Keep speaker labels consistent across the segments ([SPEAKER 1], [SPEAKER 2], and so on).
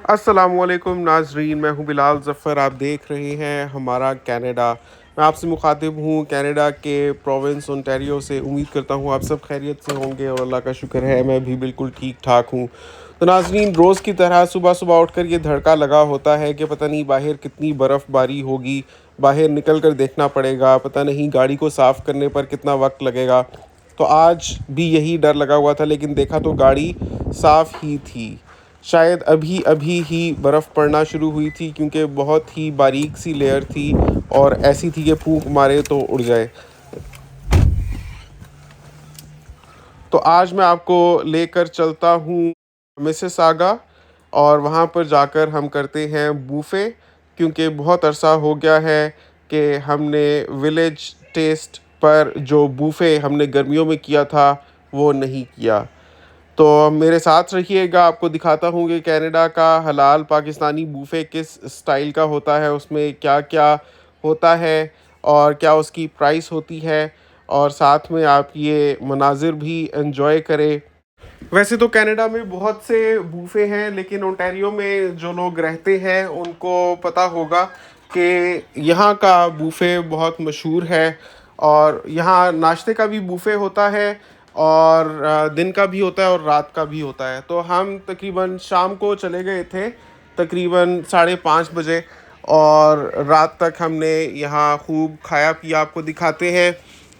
[SPEAKER 1] अस्सलामुअलैकुम नाजरीन, मैं हूं बिलाल ज़फ़र। आप देख रहे हैं हमारा कनाडा। मैं आपसे मुखातिब हूं कनाडा के प्रोविंस ओंटारियो से। उम्मीद करता हूं आप सब खैरियत से होंगे और अल्लाह का शुक्र है मैं भी बिल्कुल ठीक ठाक हूं। तो नाजरीन, रोज़ की तरह सुबह सुबह उठकर ये धड़का लगा होता है कि पता नहीं बाहर कितनी बर्फ़बारी होगी। बाहर निकल कर देखना पड़ेगा, पता नहीं गाड़ी को साफ़ करने पर कितना वक्त लगेगा। तो आज भी यही डर लगा हुआ था, लेकिन देखा तो गाड़ी साफ़ ही थी। शायद अभी अभी ही बर्फ़ पड़ना शुरू हुई थी, क्योंकि बहुत ही बारीक सी लेयर थी और ऐसी थी कि फूंक मारे तो उड़ जाए। तो आज मैं आपको लेकर चलता हूँ मिसिसागा, और वहाँ पर जाकर हम करते हैं बूफ़े, क्योंकि बहुत अरसा हो गया है कि हमने विलेज टेस्ट पर जो बूफ़े हमने गर्मियों में किया था वो नहीं किया। तो मेरे साथ रहिएगा, आपको दिखाता हूँ कि कनाडा का हलाल पाकिस्तानी बूफ़े किस स्टाइल का होता है, उसमें क्या-क्या होता है और क्या उसकी प्राइस होती है, और साथ में आप ये मनाज़िर भी एन्जॉय करें। वैसे तो कनाडा में बहुत से बूफ़े हैं, लेकिन ओंटारियो में जो लोग रहते हैं उनको पता होगा कि यहाँ का बूफ़े बहुत मशहूर है। और यहाँ नाश्ते का भी बूफ़े होता है, और दिन का भी होता है और रात का भी होता है। तो हम तकरीबन शाम को चले गए थे, तकरीबन 5:30 बजे, और रात तक हमने यहाँ खूब खाया पिया। आपको दिखाते हैं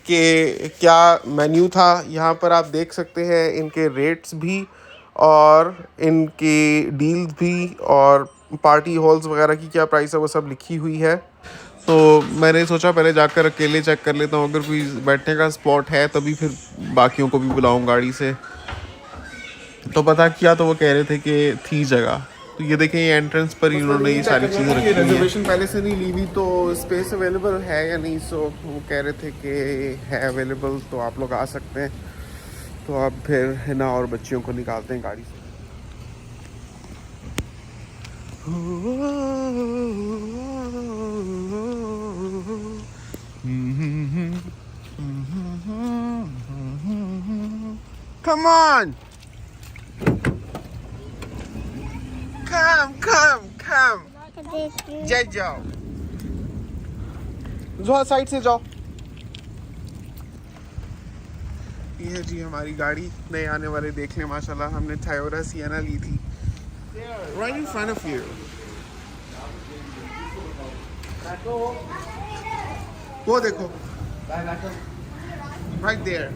[SPEAKER 1] कि क्या मेन्यू था। यहाँ पर आप देख सकते हैं इनके रेट्स भी और इनकी डील्स भी, और पार्टी हॉल्स वगैरह की क्या प्राइस है वो सब लिखी हुई है। तो मैंने सोचा पहले जाकर अकेले चेक कर लेता हूँ, अगर कोई बैठने का स्पॉट है तभी फिर बाकियों को भी बुलाऊँ गाड़ी से। तो पता किया तो वो कह रहे थे कि थी जगह। तो ये देखें, ये एंट्रेंस पर इन्होंने ये सारी चीज़ें रखी हुई हैं। रिजर्वेशन पहले से नहीं ली हुई, तो स्पेस अवेलेबल है या नहीं। सो वो कह रहे थे कि है अवेलेबल, तो आप लोग आ सकते हैं। तो अब फिर है ना, और बच्चियों को निकालते हैं गाड़ी से। Come on! Come! जय जाओ, जो साइड से जाओ। ये है जी हमारी गाड़ी। नए आने वाले देख लें, माशाल्लाह हमने टायोरा सियाना ली थी। Right in front of you. वो देखो, right there.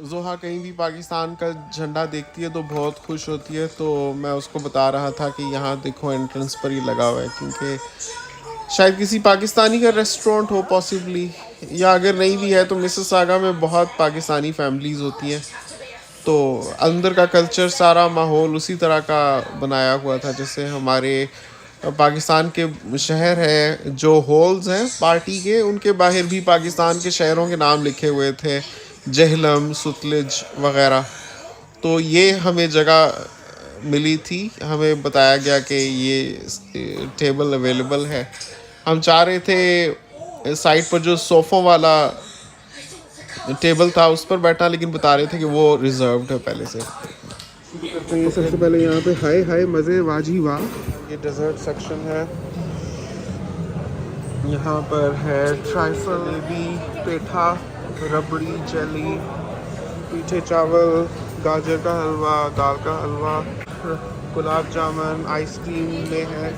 [SPEAKER 1] जोहा कहीं भी पाकिस्तान का झंडा देखती है तो बहुत खुश होती है। तो मैं उसको बता रहा था कि यहाँ देखो एंट्रेंस पर ही लगा हुआ है, क्योंकि शायद किसी पाकिस्तानी का रेस्टोरेंट हो पॉसिबली, या अगर नहीं भी है तो मिसिसागा में बहुत पाकिस्तानी फैमिलीज़ होती हैं। तो अंदर का कल्चर, सारा माहौल उसी तरह का बनाया हुआ था जैसे हमारे पाकिस्तान के शहर हैं। जो हॉल्स हैं पार्टी के, उनके बाहर भी पाकिस्तान के शहरों के नाम लिखे हुए थे, जहलम, सुतलज वगैरह। तो ये हमें जगह मिली थी, हमें बताया गया कि ये टेबल अवेलेबल है। हम चाह रहे थे साइड पर जो सोफ़ों वाला टेबल था उस पर बैठना, लेकिन बता रहे थे कि वो रिजर्व्ड है पहले से। तो ये सबसे पहले यहाँ पे हाय हाय मज़े वाजी वाह, ये डेजर्ट सेक्शन है। यहाँ पर है ट्राइफल, भी पेठा, रबड़ी, जेली, मीठे चावल, गाजर का हलवा, दाल का हलवा, गुलाब जामुन, आइसक्रीम में है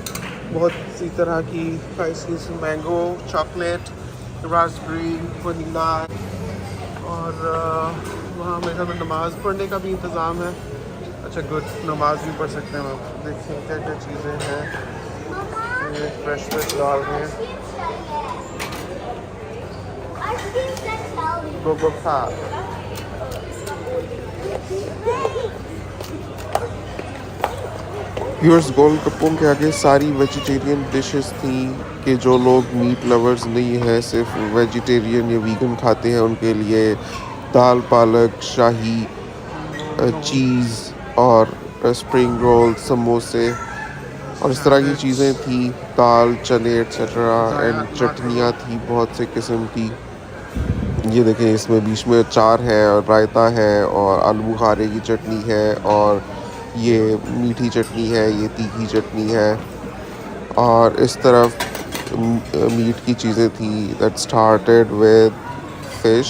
[SPEAKER 1] बहुत सी तरह की ice cream, mango, chocolate, Raspberry, vanilla. और वहाँ मेरे ख्याल में नमाज़ पढ़ने का भी इंतज़ाम है। अच्छा गुड, नमाज भी पढ़ सकते हैं हम। देखिए क्या क्या चीज़ें हैं, ये फ्रेश डाल रहे हैं। गोगोफा, व्यूअर्स, गोलगप्पों के आगे सारी वेजिटेरियन डिशेस थी कि जो लोग मीट लवर्स नहीं हैं, सिर्फ वेजिटेरियन या वीगन खाते हैं, उनके लिए दाल पालक, शाही चीज़ और स्प्रिंग रोल, समोसे और इस तरह की चीज़ें थी, दाल, चने एट्सेट्रा, एंड चटनियाँ थी बहुत से किस्म की। ये देखें, इसमें बीच में अचार है और रायता है और आलू बुखारे की चटनी है और ये मीठी चटनी है, ये तीखी चटनी है, और इस तरफ मीट की चीज़ें थी दैट स्टार्टेड विद फिश।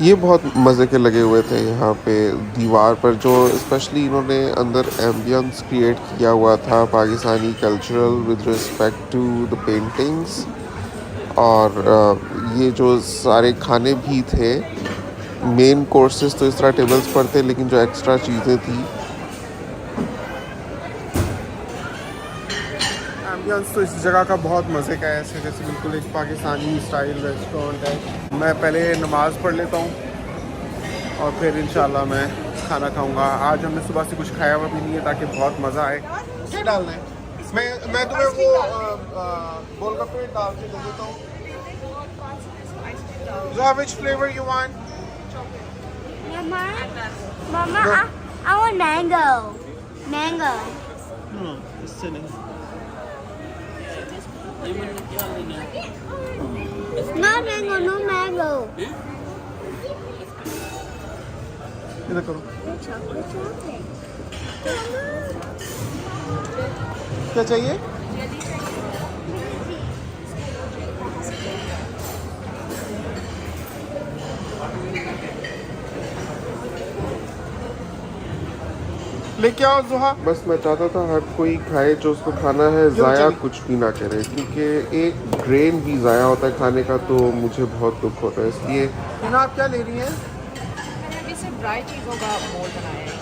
[SPEAKER 1] ये बहुत मज़े के लगे हुए थे। यहाँ पे दीवार पर जो स्पेशली इन्होंने अंदर एम्बियंस क्रिएट किया हुआ था Pakistani cultural with respect to the paintings, और ये जो सारे खाने भी थे, मेन कोर्सेज तो इस तरह टेबल्स पर थे, लेकिन जो एक्स्ट्रा चीज़ें थी, एम्बियंस तो इस जगह का बहुत मज़े का है। ऐसे जैसे बिल्कुल एक पाकिस्तानी स्टाइल रेस्टोरेंट है। मैं पहले नमाज़ पढ़ लेता हूँ और फिर इंशाल्लाह मैं खाना खाऊंगा। आज हमने सुबह से कुछ खाया हुआ भी नहीं है, ताकि बहुत मज़ा आए। क्या डालना है? मैं तुम्हें वो गोलगप्पे डाल के दे देता हूँ। So which flavor you want?
[SPEAKER 2] Mama, Mama, I want mango. Mango.
[SPEAKER 1] No, इससे नहीं।
[SPEAKER 2] No mango, no mango.
[SPEAKER 1] इधर करो।
[SPEAKER 2] Chocolate.
[SPEAKER 1] क्या चाहिए? लेके आओ जुहा। बस मैं चाहता था हर कोई खाए जो उसको खाना है, ज़ाया कुछ भी ना करे, क्योंकि एक ग्रेन भी ज़ाया होता है खाने का, तो मुझे बहुत दुख होता है। इसलिए आप क्या ले रही हैं?
[SPEAKER 3] मैंने अभी सिर्फ ड्राई चीज़ों का मोल्ड बनाया है,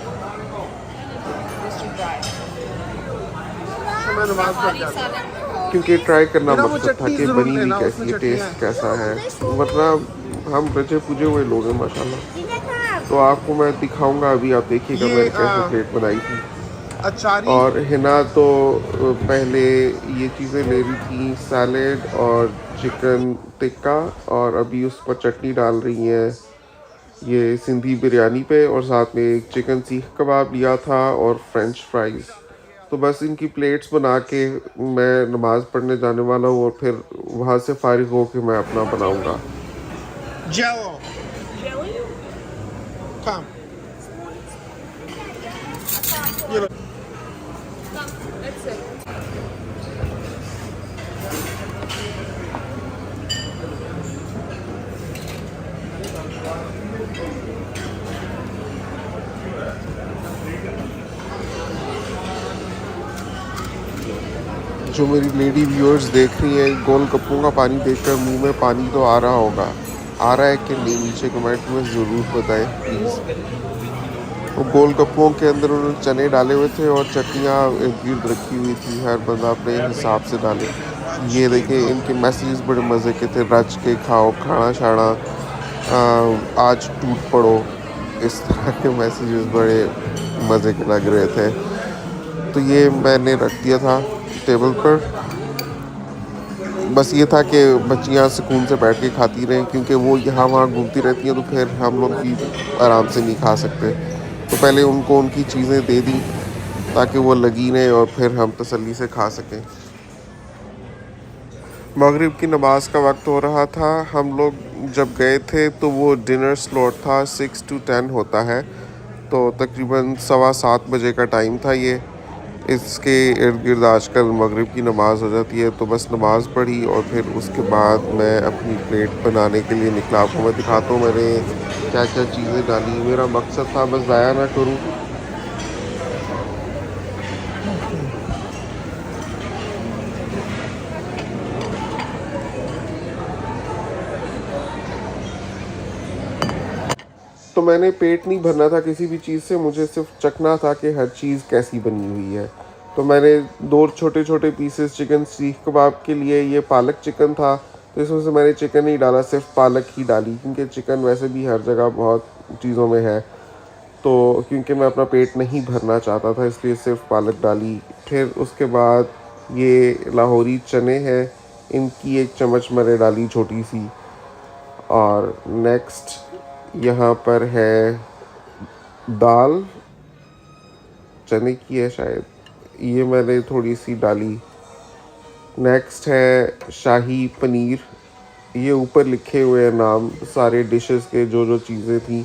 [SPEAKER 3] जस्ट ड्राई।
[SPEAKER 1] मैं नमाज पढ़
[SPEAKER 3] हमारी
[SPEAKER 1] जाता हूँ,
[SPEAKER 3] सालन
[SPEAKER 1] क्योंकि ट्राई करना
[SPEAKER 4] ना वो
[SPEAKER 1] मकसद था
[SPEAKER 4] चटनी
[SPEAKER 1] कि
[SPEAKER 4] जरूर
[SPEAKER 1] बनी
[SPEAKER 4] लेना,
[SPEAKER 1] हुई
[SPEAKER 4] उसमें
[SPEAKER 1] कैसी है,
[SPEAKER 4] चटनी
[SPEAKER 1] टेस्ट
[SPEAKER 4] है।
[SPEAKER 1] कैसा है। वरना हम बचे पूजे हुए लोग हैं माशाल्लाह। तो आपको मैं दिखाऊंगा अभी, आप देखिएगा
[SPEAKER 4] ये,
[SPEAKER 1] मैंने कैसे प्लेट बनाई थी।
[SPEAKER 4] अचारी
[SPEAKER 1] और हिना तो पहले ये चीज़ें ले रही थी, सैलेड और चिकन टिक्का, और अभी उस पर चटनी डाल रही हैं ये सिंधी बिरयानी पे, और साथ में एक चिकन सीख कबाब लिया था और फ्रेंच फ्राइज़। तो बस इनकी प्लेट्स बना के मैं नमाज़ पढ़ने जाने वाला हूँ, और फिर वहाँ से फारिग हो के मैं अपना बनाऊँगा।
[SPEAKER 4] Jello. Come. You know.
[SPEAKER 3] That's it.
[SPEAKER 1] जो मेरी लेडी व्यूअर्स देख रही हैं, गोलगप्पों का पानी देखकर मुंह में पानी तो आ रहा होगा, आ रहा है कि नहीं, नीचे कमेंट में ज़रूर बताएं प्लीज़। वो गोलगप्पों के अंदर उन्होंने चने डाले हुए थे और चटनियाँ इर्द गिर्द रखी हुई थी, हर बंदा अपने हिसाब से डाले। ये देखें, इनके मैसेजेस बड़े मज़े के थे, रच के खाओ, खाना छाना, आज टूट पड़ो, इस तरह के मैसेजेस बड़े मज़े के लग रहे थे। तो ये मैंने रख दिया था टेबल पर। बस ये था कि बच्चियाँ सुकून से बैठ के खाती रहें, क्योंकि वो यहाँ वहाँ घूमती रहती हैं, तो फिर हम लोग भी आराम से नहीं खा सकते। तो पहले उनको उनकी चीज़ें दे दी ताकि वो लगी रहें और फिर हम तसल्ली से खा सकें। मगरिब की नमाज का वक्त हो रहा था। हम लोग जब गए थे तो वो डिनर स्लॉट था, 6 to 10 होता है, तो तकरीबन 7:15 बजे का टाइम था। ये इसके इर्द गिर्द आजकल मगरिब की नमाज़ हो जाती है, तो बस नमाज़ पढ़ी और फिर उसके बाद मैं अपनी प्लेट बनाने के लिए निकला। आपको मैं दिखाता हूँ मैंने क्या क्या चीज़ें डाली। मेरा मकसद था बस ज़ाया ना करूँ। तो मैंने पेट नहीं भरना था किसी भी चीज़ से, मुझे सिर्फ चखना था कि हर चीज़ कैसी बनी हुई है। तो मैंने 2 छोटे छोटे पीसेस चिकन सीख कबाब के लिए, ये पालक चिकन था, तो इसमें से मैंने चिकन नहीं डाला, सिर्फ पालक ही डाली, क्योंकि चिकन वैसे भी हर जगह बहुत चीज़ों में है। तो क्योंकि मैं अपना पेट नहीं भरना चाहता था, इसलिए सिर्फ पालक डाली। फिर उसके बाद ये लाहौरी चने हैं, इनकी 1 चम्मच मैंने डाली छोटी सी। और नेक्स्ट यहाँ पर है दाल, चने की है शायद, ये मैंने थोड़ी सी डाली। नेक्स्ट है शाही पनीर, ये ऊपर लिखे हुए हैं नाम सारे डिशेस के, जो जो चीज़ें थी।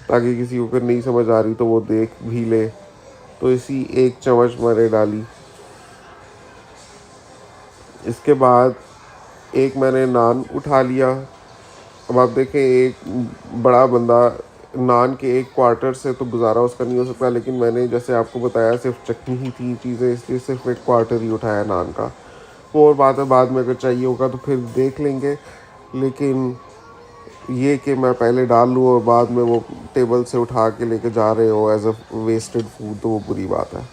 [SPEAKER 1] ताकि किसी को अगर नहीं समझ आ रही तो वो देख भी ले। तो इसी 1 चम्मच मैंने डाली। इसके बाद एक मैंने नान उठा लिया। अब आप देखें, एक बड़ा बंदा नान के 1 क्वार्टर से तो गुजारा उसका नहीं हो सकता, लेकिन मैंने जैसे आपको बताया सिर्फ चटनी ही थी चीज़ें, इसलिए सिर्फ 1 क्वार्टर ही उठाया नान का। वो और बात है, बाद में अगर चाहिए होगा तो फिर देख लेंगे, लेकिन ये कि मैं पहले डाल लूँ और बाद में वो टेबल से उठा के लेके जा रहे हो एज अ वेस्टेड फूड, तो वो बुरी बात है।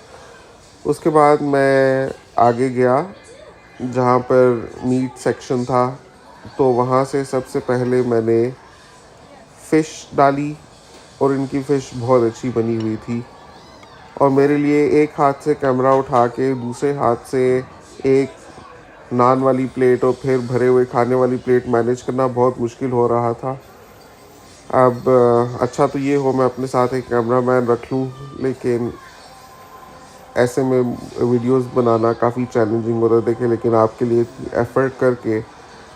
[SPEAKER 1] उसके बाद मैं आगे गया जहाँ पर मीट सेक्शन था, तो वहाँ से सबसे पहले मैंने फ़िश डाली और इनकी फ़िश बहुत अच्छी बनी हुई थी। और मेरे लिए एक हाथ से कैमरा उठा के दूसरे हाथ से एक नान वाली प्लेट और फिर भरे हुए खाने वाली प्लेट मैनेज करना बहुत मुश्किल हो रहा था। अब अच्छा तो ये हो मैं अपने साथ एक कैमरामैन रख लूँ, लेकिन ऐसे में वीडियोस बनाना काफ़ी चैलेंजिंग होता है। देखिए, लेकिन आपके लिए एफ़र्ट करके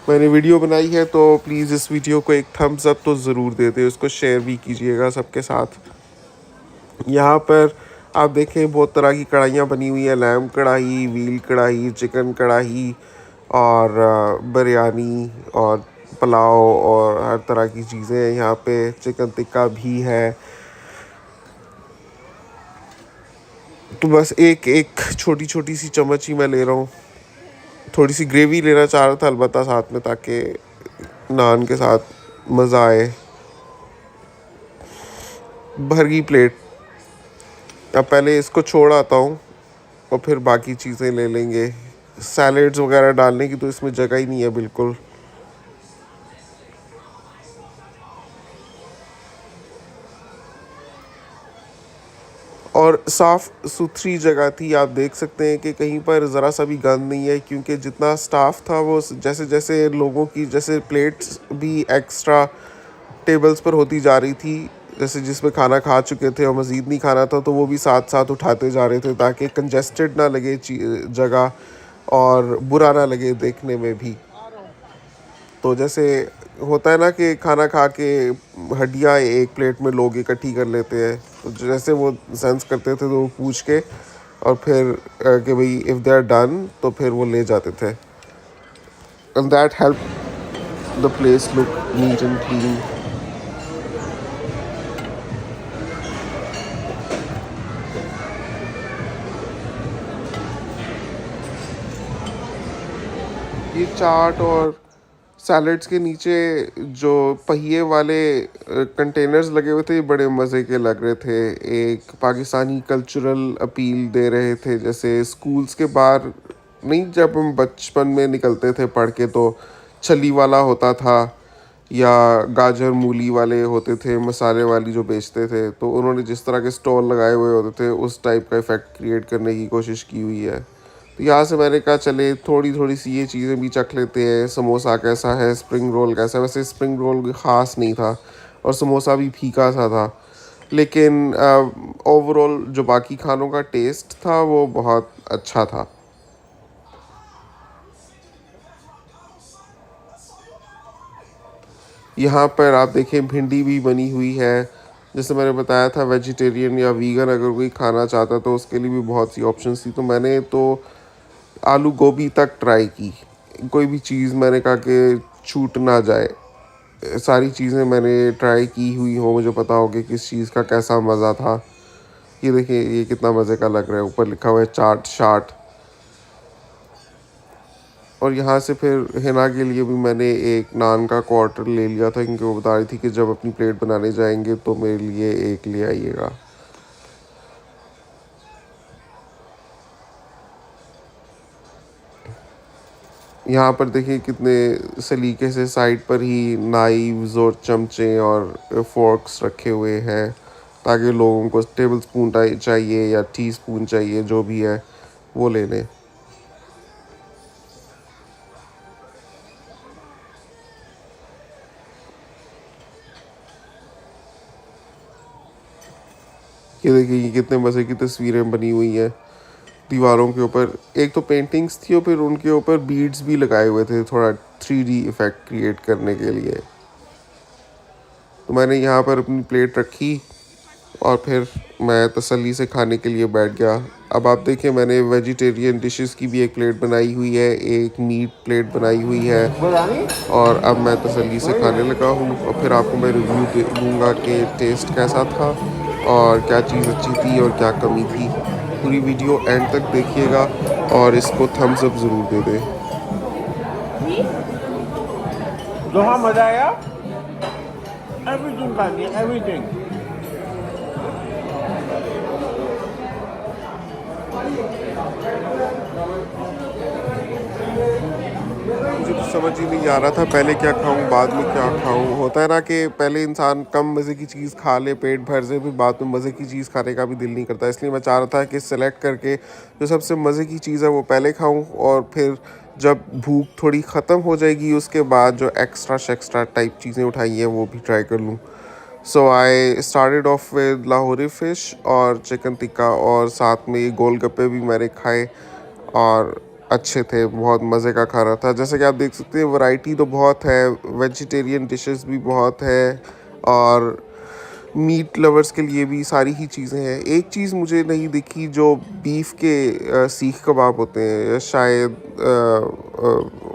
[SPEAKER 1] मैंने वीडियो बनाई है, तो प्लीज़ इस वीडियो को एक थम्स अप तो ज़रूर दे दें, उसको शेयर भी कीजिएगा सबके साथ। यहाँ पर आप देखें बहुत तरह की कढ़ाइयाँ बनी हुई है, लैम कढ़ाई, व्हील कढ़ाई, चिकन कढ़ाई और बिरयानी और पुलाव और हर तरह की चीज़ें हैं। यहाँ पे चिकन टिक्का भी है। तो बस एक एक छोटी छोटी सी चम्मच ही मैं ले रहा हूँ। थोड़ी सी ग्रेवी लेना चाह रहा था अलबत्ता साथ में, ताकि नान के साथ मज़ा आए। भर गई प्लेट। अब पहले इसको छोड़ आता हूँ और फिर बाकी चीज़ें ले लेंगे। सैलेड्स वगैरह डालने की तो इसमें जगह ही नहीं है बिल्कुल। और साफ़ सुथरी जगह थी, आप देख सकते हैं कि कहीं पर ज़रा सा भी गंद नहीं है, क्योंकि जितना स्टाफ था वो जैसे जैसे लोगों की जैसे प्लेट्स भी एक्स्ट्रा टेबल्स पर होती जा रही थी, जैसे जिसमें खाना खा चुके थे और मज़ीद नहीं खाना था, तो वो भी साथ साथ उठाते जा रहे थे ताकि कंजेस्टेड ना लगे जगह और बुरा ना लगे देखने में भी। तो जैसे होता है ना कि खाना खा के हड्डियाँ एक प्लेट में लोग इकट्ठी कर लेते हैं, तो जैसे वो सेंस करते थे तो वो पूछ के और फिर कि भाई इफ़ दे आर डन तो फिर वो ले जाते थे। And that help the place look neat and clean. ये चाट और सैलड्स के नीचे जो पहिए वाले कंटेनर्स लगे हुए थे, ये बड़े मज़े के लग रहे थे। एक पाकिस्तानी कल्चरल अपील दे रहे थे, जैसे स्कूल्स के बाहर नहीं, जब हम बचपन में निकलते थे पढ़ के तो छली वाला होता था या गाजर मूली वाले होते थे, मसाले वाली जो बेचते थे, तो उन्होंने जिस तरह के स्टॉल लगाए हुए होते थे उस टाइप का इफ़ेक्ट क्रिएट करने की कोशिश की हुई है। तो यहाँ से मैंने कहा चले थोड़ी थोड़ी सी ये चीज़ें भी चख लेते हैं। समोसा कैसा है, स्प्रिंग रोल कैसा है। वैसे स्प्रिंग रोल ख़ास नहीं था और समोसा भी फीका सा था, लेकिन ओवरऑल जो बाकी खानों का टेस्ट था वो बहुत अच्छा था। यहाँ पर आप देखें भिंडी भी बनी हुई है। जैसे मैंने बताया था, वेजिटेरियन या वीगन अगर कोई खाना चाहता तो उसके लिए भी बहुत सी ऑप्शंस थी। तो मैंने तो आलू गोभी तक ट्राई की। कोई भी चीज़ मैंने कहा कि छूट ना जाए, सारी चीज़ें मैंने ट्राई की हुई हो, मुझे पता हो कि किस चीज़ का कैसा मज़ा था। ये देखिए, ये कितना मज़े का लग रहा है। ऊपर लिखा हुआ है चाट शाट। और यहाँ से फिर हिना के लिए भी मैंने एक नान का क्वार्टर ले लिया था, क्योंकि वो बता रही थी कि जब अपनी प्लेट बनाने जाएंगे तो मेरे लिए एक ले आइएगा। यहाँ पर देखिए कितने सलीके से साइड पर ही नाइव्स और चमचे और फोर्क्स रखे हुए हैं, ताकि लोगों को टेबल स्पून चाहिए या टी स्पून चाहिए, जो भी है वो ले लें। ये देखिए, ये कितने मज़े की तस्वीरें बनी हुई हैं दीवारों के ऊपर। एक तो पेंटिंग्स थी और फिर उनके ऊपर बीड्स भी लगाए हुए थे, थोड़ा 3D इफ़ेक्ट क्रिएट करने के लिए। तो मैंने यहाँ पर अपनी प्लेट रखी और फिर मैं तसल्ली से खाने के लिए बैठ गया। अब आप देखिए, मैंने वेजिटेरियन डिशेस की भी एक प्लेट बनाई हुई है, एक मीट प्लेट बनाई हुई है, और अब मैं तसल्ली से खाने लगा हूँ। और फिर आपको मैं रिव्यू दूँगा कि टेस्ट कैसा था और क्या चीज़ अच्छी थी और क्या कमी थी। पूरी वीडियो एंड तक देखिएगा और इसको थम्स अप ज़रूर दे दें।
[SPEAKER 4] जहाँ मजा आया, एवरीथिंग खा लिया, एवरीथिंग।
[SPEAKER 1] मुझे तो समझ ही नहीं आ रहा था पहले क्या खाऊं बाद में क्या खाऊं। होता है ना कि पहले इंसान कम मज़े की चीज़ खा ले पेट भर से, फिर बाद में मज़े की चीज़ खाने का भी दिल नहीं करता। इसलिए मैं चाह रहा था कि सेलेक्ट करके जो सबसे मज़े की चीज़ है वो पहले खाऊं, और फिर जब भूख थोड़ी ख़त्म हो जाएगी उसके बाद जो एक्स्ट्रा टाइप चीज़ें उठाई हैं वो भी ट्राई कर लूँ। So I started off with Lahori fish और चिकन टिक्का, और साथ में ये गोलगप्पे भी मैंने खाए और अच्छे थे, बहुत मज़े का खाना था। जैसे कि आप देख सकते हैं वैरायटी तो बहुत है, वेजिटेरियन डिशेस भी बहुत है और मीट लवर्स के लिए भी सारी ही चीज़ें हैं। एक चीज़ मुझे नहीं दिखी, जो बीफ के सीख कबाब होते हैं, शायद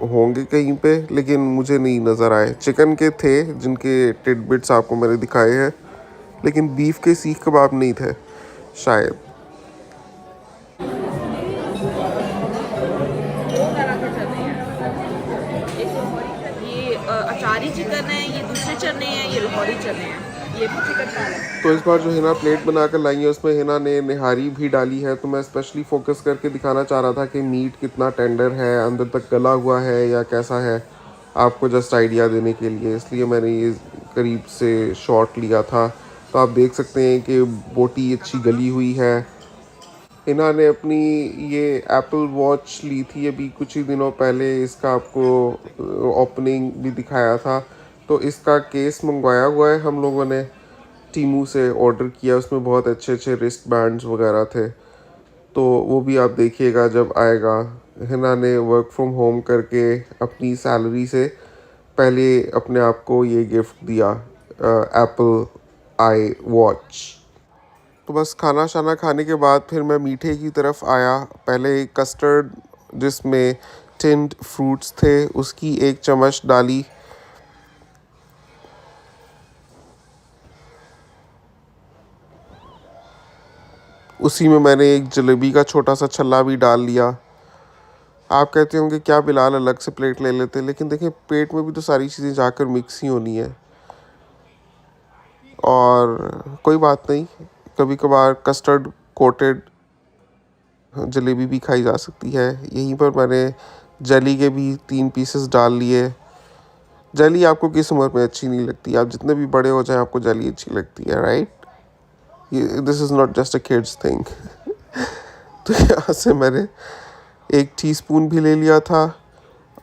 [SPEAKER 1] होंगे कहीं पे, लेकिन मुझे नहीं नज़र आए। चिकन के थे जिनके टिडबिट्स आपको मैंने दिखाए हैं, लेकिन बीफ के सीख कबाब नहीं थे शायद।
[SPEAKER 3] ये अचारी चिकन है, ये दूसरे चने हैं, ये लाहौरी चने हैं, ये भी चिकन खा रहे हैं।
[SPEAKER 1] तो इस बार जो हिना प्लेट बनाकर लाई है उसमें हिना ने निहारी भी डाली है, तो मैं स्पेशली फोकस करके दिखाना चाह रहा था कि मीट कितना टेंडर है, अंदर तक गला हुआ है या कैसा है, आपको जस्ट आइडिया देने के लिए। इसलिए मैंने ये करीब से शॉट लिया था। तो आप देख सकते हैं कि बोटी अच्छी गली हुई है। हिना ने अपनी ये एप्पल वॉच ली थी अभी कुछ ही दिनों पहले, इसका आपको ओपनिंग भी दिखाया था। तो इसका केस मंगवाया हुआ है हम लोगों ने, टीमू से ऑर्डर किया, उसमें बहुत अच्छे रिस्ट बैंड्स वगैरह थे, तो वो भी आप देखिएगा जब आएगा। हिना ने वर्क फ्रॉम होम करके अपनी सैलरी से पहले अपने आप को ये गिफ्ट दिया, एप्पल आई वॉच। तो बस खाना शाना खाने के बाद फिर मैं मीठे की तरफ आया। पहले कस्टर्ड जिसमें टिन्ड फ्रूट्स थे उसकी एक चम्मच डाली, उसी में मैंने एक जलेबी का छोटा सा छल्ला भी डाल लिया। आप कहते होंगे क्या बिलाल अलग से प्लेट ले लेते, लेकिन देखिए पेट में भी तो सारी चीज़ें जाकर मिक्स ही होनी है, और कोई बात नहीं, कभी कभार कस्टर्ड कोटेड जलेबी भी खाई जा सकती है। यहीं पर मैंने जेली के भी 3 पीसेस डाल लिए। जेली आपको किस उम्र में अच्छी नहीं लगती, आप जितने भी बड़े हो जाएं आपको जेली अच्छी लगती है, right? This is not just a kids thing. तो यहाँ से मैंने 1 टीस्पून भी ले लिया था,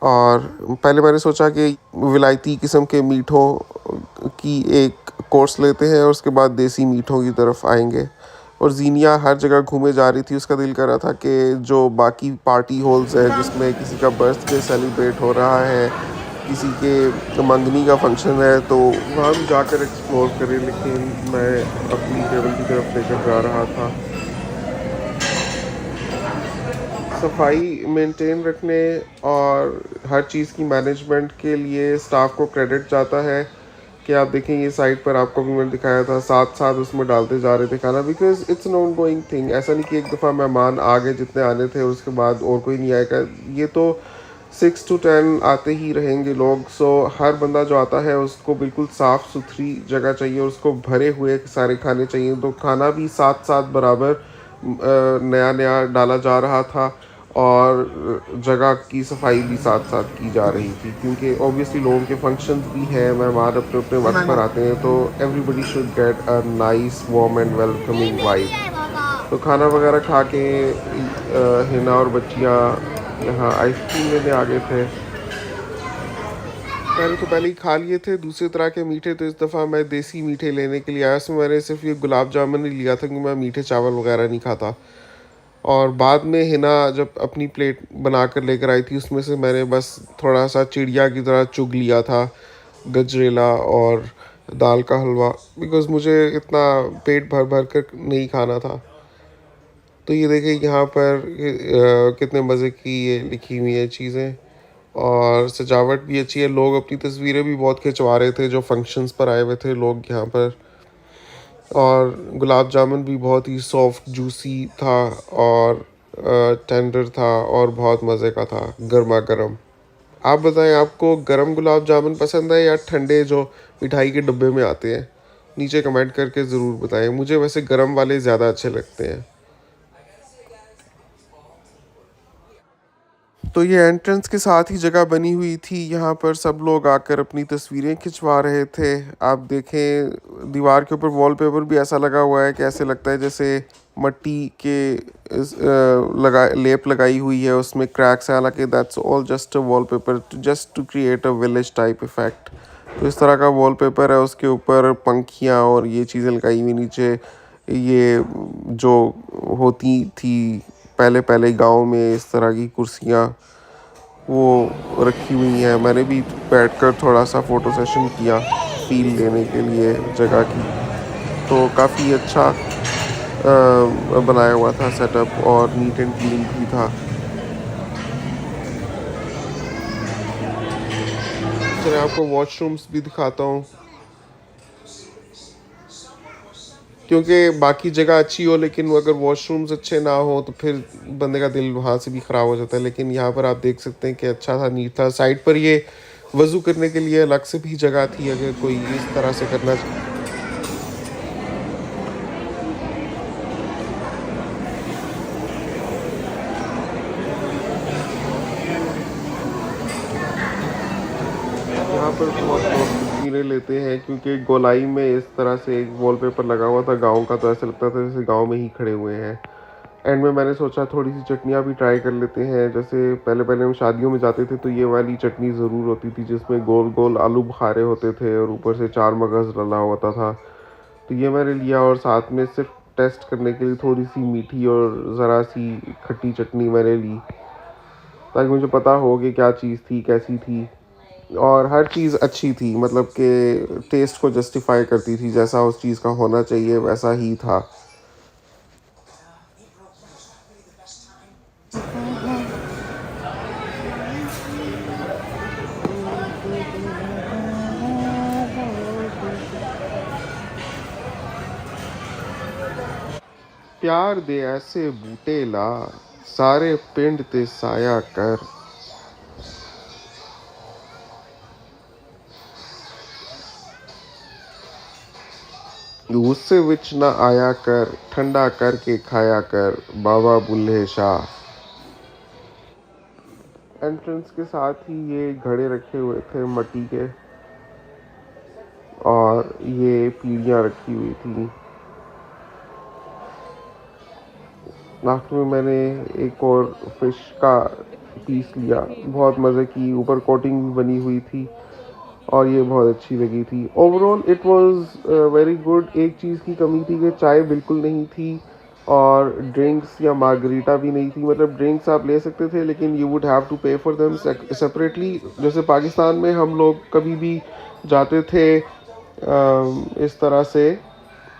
[SPEAKER 1] और पहले मैंने सोचा कि विलायती किस्म के मीठों की एक कोर्स लेते हैं और उसके बाद देसी मीठों की तरफ आएंगे। और जीनिया हर जगह घूमे जा रही थी, उसका दिल कर रहा था कि जो बाकी पार्टी हॉल्स है जिसमें किसी का बर्थडे सेलिब्रेट हो रहा है, किसी के मंगनी का फंक्शन है, तो वहाँ भी जाकर एक्सप्लोर करें, लेकिन मैं अपनी टेबल की तरफ लेकर जा रहा था। सफाई मेंटेन रखने और हर चीज़ की मैनेजमेंट के लिए स्टाफ को क्रेडिट जाता है कि आप देखें ये साइट पर आपको भी मैंने दिखाया था, साथ साथ उसमें डालते जा रहे थे खाना, because it's an on going thing. ऐसा नहीं कि एक दफ़ा मेहमान आ गए जितने आने थे और उसके बाद और कोई नहीं आएगा, ये तो 6 to 10 आते ही रहेंगे लोग। सो हर बंदा जो आता है उसको बिल्कुल साफ़ सुथरी जगह चाहिए, उसको भरे हुए सारे खाने चाहिए। तो खाना भी साथ साथ बराबर नया नया डाला जा रहा था और जगह की सफाई भी साथ साथ की जा रही थी, क्योंकि ऑब्वियसली लोगों के फंक्शंस भी हैं, मेहमान अपने अपने वक्त पर आते हैं, तो everybody should get a nice warm and welcoming vibe. तो खाना वगैरह खा के हिना और बच्चियाँ यहाँ आइसक्रीम लेने आ गए थे। मैंने तो पहले ही खा लिए थे दूसरी तरह के मीठे, तो इस दफ़ा मैं देसी मीठे लेने के लिए आया। उसमें मैंने सिर्फ ये गुलाब जामुन ही लिया था क्योंकि मैं मीठे चावल वगैरह नहीं खाता। और बाद में हिना जब अपनी प्लेट बना कर लेकर आई थी उसमें से मैंने बस थोड़ा सा चिड़िया की तरह चुग लिया था गजरेला और दाल का हलवा, बिकॉज़ मुझे इतना पेट भर भर कर नहीं खाना था। तो ये देखिए यहाँ पर कितने मज़े की ये लिखी हुई है चीज़ें, और सजावट भी अच्छी है। लोग अपनी तस्वीरें भी बहुत खिंचवा रहे थे जो फंक्शंस पर आए हुए थे लोग यहाँ पर। और गुलाब जामुन भी बहुत ही सॉफ्ट जूसी था और टेंडर था और बहुत मज़े का था, गर्मा गर्म। आप बताएं, आपको गरम गुलाब जामुन पसंद है या ठंडे जो मिठाई के डब्बे में आते हैं? नीचे कमेंट करके ज़रूर बताएं। मुझे वैसे गरम वाले ज़्यादा अच्छे लगते हैं। तो ये एंट्रेंस के साथ ही जगह बनी हुई थी, यहाँ पर सब लोग आकर अपनी तस्वीरें खिंचवा रहे थे। आप देखें दीवार के ऊपर वॉलपेपर भी ऐसा लगा हुआ है कि ऐसे लगता है जैसे मट्टी के लेप लगाई हुई है, उसमें क्रैक्स है। हालांकि that's all just a wallpaper just to create a village type effect. तो इस तरह का वॉलपेपर है, उसके ऊपर पंखियाँ और ये चीज़ें लगाई हुई नीचे। ये जो होती थी पहले पहले गांव में, इस तरह की कुर्सियाँ वो रखी हुई हैं। मैंने भी बैठकर थोड़ा सा फ़ोटो सेशन किया फील लेने के लिए जगह की। तो काफ़ी अच्छा बनाया हुआ था सेटअप, और नीट एंड क्लीन भी था। चलिए आपको वॉशरूम्स भी दिखाता हूँ, क्योंकि बाकी जगह अच्छी हो लेकिन अगर वॉशरूम्स अच्छे ना हो तो फिर बंदे का दिल वहाँ से भी ख़राब हो जाता है। लेकिन यहाँ पर आप देख सकते हैं कि अच्छा था, नीट था। साइड पर ये वज़ू करने के लिए अलग से भी जगह थी अगर कोई इस तरह से करना। यहाँ पर बहुत लोग तस्वीरें लेते हैं क्योंकि गोलाई में इस तरह से एक वॉलपेपर लगा हुआ था गांव का, तो ऐसा लगता था जैसे गांव में ही खड़े हुए हैं। एंड में मैंने सोचा थोड़ी सी चटनियाँ भी ट्राई कर लेते हैं। जैसे पहले पहले हम शादियों में जाते थे तो ये वाली चटनी ज़रूर होती थी जिसमें गोल गोल आलू बुखारे होते थे और ऊपर से 4 मगज़ डला होता था। तो ये मैंने लिया, और साथ में सिर्फ टेस्ट करने के लिए थोड़ी सी मीठी और ज़रा सी खट्टी चटनी मैंने ली, ताकि मुझे पता हो कि क्या चीज़ थी, कैसी थी। और हर चीज़ अच्छी थी, मतलब कि टेस्ट को जस्टिफाई करती थी, जैसा उस चीज़ का होना चाहिए वैसा ही था। प्यार दे ऐसे बूटे ला, सारे पिंड ते साया कर। गुस्से विच ना आया कर, ठंडा करके खाया कर, बाबा बुल्हे शाह। एंट्रेंस के साथ ही ये घड़े रखे हुए थे मट्टी के, और ये पीढ़ियाँ रखी हुई थी। लास्ट में मैंने एक और फिश का पीस लिया, बहुत मज़े की, ऊपर कोटिंग भी बनी हुई थी और ये बहुत अच्छी लगी थी। Overall it was very good. एक चीज़ की कमी थी कि चाय बिल्कुल नहीं थी और ड्रिंक्स या मार्गरीटा भी नहीं थी। मतलब ड्रिंक्स आप ले सकते थे लेकिन यू वुड हैव टू पे फॉर देम सेपरेटली। जैसे पाकिस्तान में हम लोग कभी भी जाते थे इस तरह से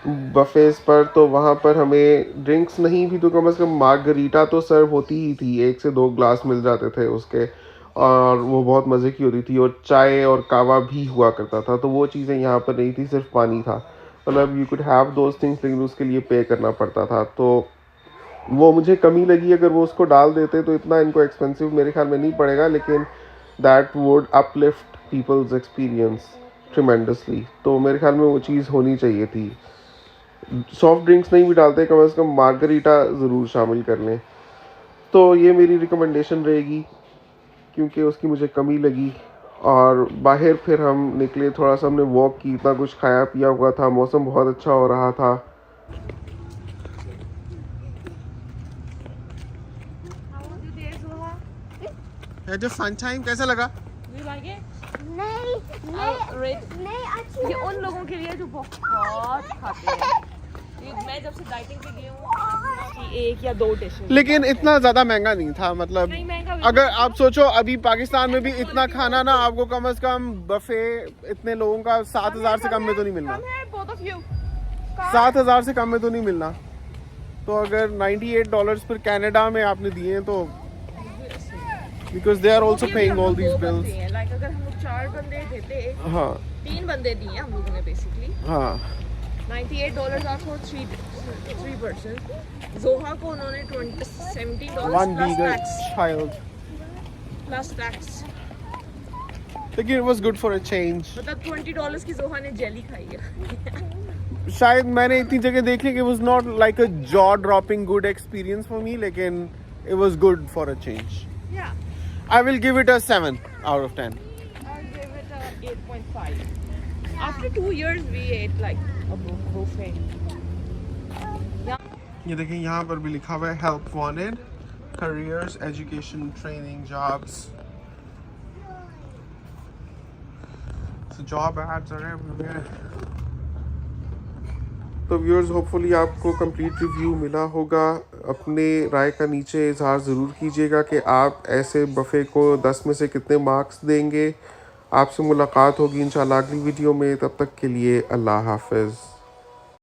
[SPEAKER 1] बफेस पर, तो वहाँ पर हमें ड्रिंक्स नहीं भी तो कम से कम मार्गरीटा तो सर्व होती ही थी, 1 से 2 ग्लास मिल जाते थे उसके, और वो बहुत मज़े की होती थी। और चाय और कावा भी हुआ करता था, तो वो चीज़ें यहाँ पर नहीं थी, सिर्फ पानी था। मतलब you could have those things लेकिन उसके लिए पे करना पड़ता था। तो वो मुझे कमी लगी। अगर वो उसको डाल देते तो इतना इनको एक्सपेंसिव मेरे ख्याल में नहीं पड़ेगा, लेकिन that would uplift people's experience tremendously. तो मेरे ख्याल में वो चीज़ होनी चाहिए थी। सॉफ्ट ड्रिंक्स नहीं भी डालते, कम से कम मार्गरीटा ज़रूर शामिल कर लें। तो ये मेरी रिकमेंडेशन रहेगी क्योंकि उसकी मुझे कमी लगी। और बाहर फिर हम निकले, थोड़ा सा हमने वॉक की, इतना कुछ खाया पिया हुआ था, मौसम बहुत अच्छा हो रहा था। फन टाइम कैसा लगा?
[SPEAKER 2] नहीं
[SPEAKER 3] रेट
[SPEAKER 2] नहीं अच्छी
[SPEAKER 3] ये उन लोगों के लिए जो बहुत खाते हैं, मैं जब से डाइटिंग पे गई हूँ कि 1 या 2 डिशेस।
[SPEAKER 1] लेकिन इतना ज़्यादा महंगा नहीं था, मतलब
[SPEAKER 3] नहीं महंगा
[SPEAKER 1] अगर आप सोचो अभी पाकिस्तान में भी इतना खाना ना आपको कम से कम बफे इतने लोगों का 7,000 से कम में तो नहीं मिलना। 7,000 से कम में तो नहीं मिलना। तो अगर $98 पर कनाडा में आपने दिए हैं तो because they are also paying all these bills.
[SPEAKER 3] Like अगर हम लोग 4 बंदे देते,
[SPEAKER 1] हाँ
[SPEAKER 3] 3 बंदे दिए हम लोगों ने बेसिकली।
[SPEAKER 1] हाँ
[SPEAKER 3] $98 आर फॉर 3 पर्सन। जोहा को उन्होंने $17
[SPEAKER 1] one
[SPEAKER 3] plus
[SPEAKER 1] vegan
[SPEAKER 3] tax
[SPEAKER 1] child, लेकिन it was good for a change।
[SPEAKER 3] मतलब $20 की जोहा ने जेली खाई है।
[SPEAKER 1] शायद मैंने इतनी जगह देख ली कि it was not like a jaw dropping good experience for me, लेकिन it was good for a change।
[SPEAKER 3] Yeah,
[SPEAKER 1] I will give it a 7 out of 10।
[SPEAKER 3] I'll give it a 8.5. After 2 years we ate like a buffet. Yeah.
[SPEAKER 1] ये देखें यहाँ पर भी लिखा हुआ है help wanted, careers, education, training, jobs। So job ads are everywhere। तो viewers hopefully आपको कंप्लीट रिव्यू मिला होगा। अपने राय का नीचे इजहार ज़रूर कीजिएगा कि आप ऐसे बफ़े को 10 में से कितने मार्क्स देंगे। आपसे मुलाकात होगी इंशाल्लाह अगली वीडियो में, तब तक के लिए अल्लाह हाफ़िज़।